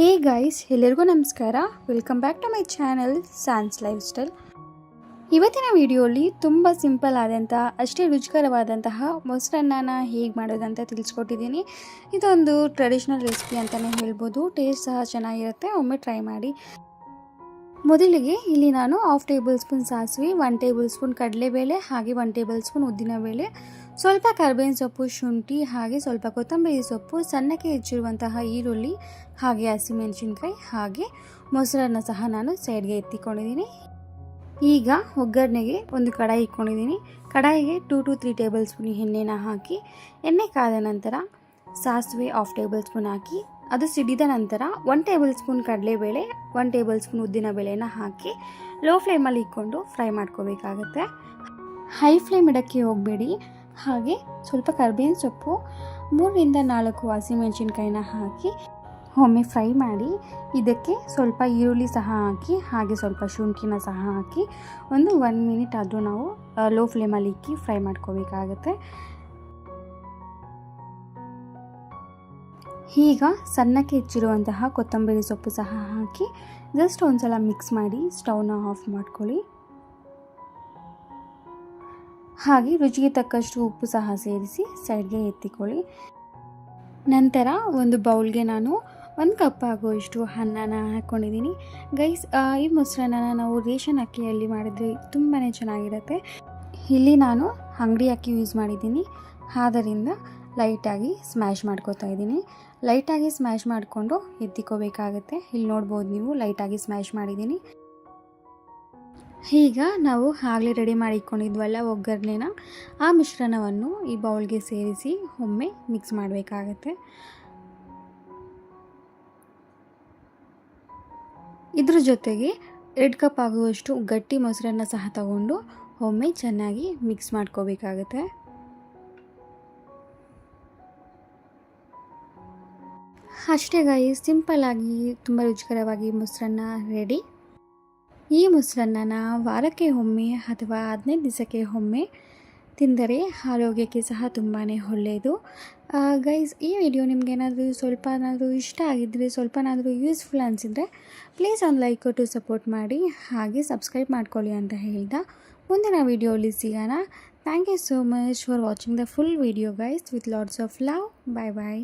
ಹೇ guys, ಎಲ್ಲರಿಗೂ ನಮಸ್ಕಾರ. Welcome back to my channel Sans Lifestyle. ಇವತ್ತಿನ ವಿಡಿಯೋಲಿ ತುಂಬ ಸಿಂಪಲ್ ಆದಂಥ ಅಷ್ಟೇ ರುಚಿಕರವಾದಂತಹ ಮೊಸರನ್ನನ ಹೇಗೆ ಮಾಡೋದಂತ ತಿಳಿಸ್ಕೊಟ್ಟಿದ್ದೀನಿ. ಇದೊಂದು ಟ್ರೆಡಿಷ್ನಲ್ ರೆಸಿಪಿ ಅಂತಲೇ ಹೇಳ್ಬೋದು. ಟೇಸ್ಟ್ ಸಹ ಚೆನ್ನಾಗಿರುತ್ತೆ, ಒಮ್ಮೆ ಟ್ರೈ ಮಾಡಿ. ಮೊದಲಿಗೆ ಇಲ್ಲಿ ನಾನು 1/2 ಟೇಬಲ್ ಸ್ಪೂನ್ ಸಾಸಿವೆ, 1 ಟೇಬಲ್ ಸ್ಪೂನ್ ಕಡಲೆಬೇಳೆ, ಹಾಗೆ 1 ಟೇಬಲ್ ಸ್ಪೂನ್ ಉದ್ದಿನಬೇಳೆ, ಸ್ವಲ್ಪ ಕರಿಬೇವಿನ ಸೊಪ್ಪು, ಶುಂಠಿ, ಹಾಗೆ ಸ್ವಲ್ಪ ಕೊತ್ತಂಬರಿ ಸೊಪ್ಪು, ಸಣ್ಣಕ್ಕೆ ಹೆಚ್ಚಿರುವಂತಹ ಈರುಳ್ಳಿ, ಹಾಗೆ ಹಸಿಮೆಣಸಿನ್ಕಾಯಿ, ಹಾಗೆ ಮೊಸರನ್ನ ಸಹ ನಾನು ಸೈಡ್ಗೆ ಎತ್ತಿಕೊಂಡಿದ್ದೀನಿ. ಈಗ ಒಗ್ಗರಣೆಗೆ ಒಂದು ಕಡಾಯಿ ಇಟ್ಕೊಂಡಿದ್ದೀನಿ. ಕಡಾಯಿಗೆ 2 to 3 ಟೇಬಲ್ ಸ್ಪೂನ್ ಎಣ್ಣೆನ ಹಾಕಿ, ಎಣ್ಣೆ ಕಾದ ನಂತರ ಸಾಸಿವೆ 1/2 ಟೇಬಲ್ ಸ್ಪೂನ್ ಹಾಕಿ, ಅದು ಸಿಡಿದ ನಂತರ 1 ಟೇಬಲ್ ಸ್ಪೂನ್ ಕಡಲೆಬೇಳೆ, 1 ಟೇಬಲ್ ಸ್ಪೂನ್ ಉದ್ದಿನಬೇಳೆನ ಹಾಕಿ ಲೋ ಫ್ಲೇಮಲ್ಲಿ ಇಟ್ಕೊಂಡು ಫ್ರೈ ಮಾಡ್ಕೋಬೇಕಾಗತ್ತೆ. ಹೈ ಫ್ಲೇಮ್ ಇಡೋಕ್ಕೆ ಹೋಗಬೇಡಿ. ಹಾಗೆ ಸ್ವಲ್ಪ ಕರಿಬೇವಿನ ಸೊಪ್ಪು, 3 ರಿಂದ 4 ಹಸಿಮೆಣಸಿನ್ಕಾಯಿನ ಹಾಕಿ ಒಮ್ಮೆ ಫ್ರೈ ಮಾಡಿ, ಇದಕ್ಕೆ ಸ್ವಲ್ಪ ಈರುಳ್ಳಿ ಸಹ ಹಾಕಿ, ಹಾಗೆ ಸ್ವಲ್ಪ ಶುಂಠಿನ ಸಹ ಹಾಕಿ ಒಂದು 1 ಮಿನಿಟ್ ಆದರೂ ನಾವು ಲೋ ಫ್ಲೇಮಲ್ಲಿ ಇಕ್ಕಿ ಫ್ರೈ ಮಾಡ್ಕೋಬೇಕಾಗತ್ತೆ. ಈಗ ಸಣ್ಣಕ್ಕೆ ಹೆಚ್ಚಿರುವಂತಹ ಕೊತ್ತಂಬರಿ ಸೊಪ್ಪು ಸಹ ಹಾಕಿ ಜಸ್ಟ್ ಒಂದು ಸಲ ಮಿಕ್ಸ್ ಮಾಡಿ ಸ್ಟವ್ನ ಆಫ್ ಮಾಡ್ಕೊಳ್ಳಿ. ಹಾಗೆ ರುಚಿಗೆ ತಕ್ಕಷ್ಟು ಉಪ್ಪು ಸಹ ಸೇರಿಸಿ ಸೈಡ್ಗೆ ಎತ್ತಿಕೊಳ್ಳಿ. ನಂತರ ಒಂದು ಬೌಲ್ಗೆ ನಾನು 1 ಕಪ್ ಆಗುವಷ್ಟು ಅನ್ನನ ಹಾಕ್ಕೊಂಡಿದ್ದೀನಿ. ಗೈಸ್, ಈ ಮೊಸರನ್ನ ನಾವು ರೇಷನ್ ಅಕ್ಕಿಯಲ್ಲಿ ಮಾಡಿದರೆ ತುಂಬಾ ಚೆನ್ನಾಗಿರುತ್ತೆ. ಇಲ್ಲಿ ನಾನು ಅಂಗಡಿ ಅಕ್ಕಿ ಯೂಸ್ ಮಾಡಿದ್ದೀನಿ, ಆದ್ದರಿಂದ ಲೈಟಾಗಿ ಸ್ಮ್ಯಾಶ್ ಮಾಡ್ಕೋತಾ ಇದ್ದೀನಿ. ಲೈಟಾಗಿ ಸ್ಮ್ಯಾಶ್ ಮಾಡಿಕೊಂಡು ಎತ್ತಿಕೋಬೇಕಾಗುತ್ತೆ. ಇಲ್ಲಿ ನೋಡ್ಬೋದು ನೀವು, ಲೈಟಾಗಿ ಸ್ಮ್ಯಾಶ್ ಮಾಡಿದ್ದೀನಿ. ಈಗ ನಾವು ಆಗಲೇ ರೆಡಿ ಮಾಡಿ ಇಟ್ಕೊಂಡಿದ್ವಲ್ಲ ಒಗ್ಗರಣೆನ, ಆ ಮಿಶ್ರಣವನ್ನು ಈ ಬೌಲ್ಗೆ ಸೇರಿಸಿ ಒಮ್ಮೆ ಮಿಕ್ಸ್ ಮಾಡಬೇಕಾಗತ್ತೆ. ಇದ್ರ ಜೊತೆಗೆ 2 ಕಪ್ ಆಗುವಷ್ಟು ಗಟ್ಟಿ ಮೊಸರನ್ನ ಸಹ ತಗೊಂಡು ಒಮ್ಮೆ ಚೆನ್ನಾಗಿ ಮಿಕ್ಸ್ ಮಾಡ್ಕೋಬೇಕಾಗತ್ತೆ. ಅಷ್ಟೇ ಗಾಯ್ಸ್, ಸಿಂಪಲ್ಲಾಗಿ ತುಂಬ ರುಚಿಕರವಾಗಿ ಮೊಸರನ್ನ ರೆಡಿ. ಈ ಮೊಸರನ್ನ ವಾರಕ್ಕೆ ಒಮ್ಮೆ ಅಥವಾ 15 ದಿವಸಕ್ಕೆ ಒಮ್ಮೆ ತಿಂದರೆ ಆರೋಗ್ಯಕ್ಕೆ ಸಹ ತುಂಬಾ ಒಳ್ಳೆಯದು. ಗೈಸ್, ಈ ವಿಡಿಯೋ ನಿಮಗೇನಾದರೂ ಸ್ವಲ್ಪನಾದರೂ ಇಷ್ಟ ಆಗಿದ್ದರೆ, ಸ್ವಲ್ಪನಾದರೂ ಯೂಸ್ಫುಲ್ ಅನಿಸಿದರೆ ಪ್ಲೀಸ್ ಒಂದು ಲೈಕ್ ಕೊಟ್ಟು ಸಪೋರ್ಟ್ ಮಾಡಿ, ಹಾಗೆ ಸಬ್ಸ್ಕ್ರೈಬ್ ಮಾಡ್ಕೊಳ್ಳಿ ಅಂತ ಹೇಳ್ದ ಮುಂದಿನ ವಿಡಿಯೋಲಿ ಸಿಗೋಣ. Thank you so much for watching the full video guys, with lots of love. Bye bye.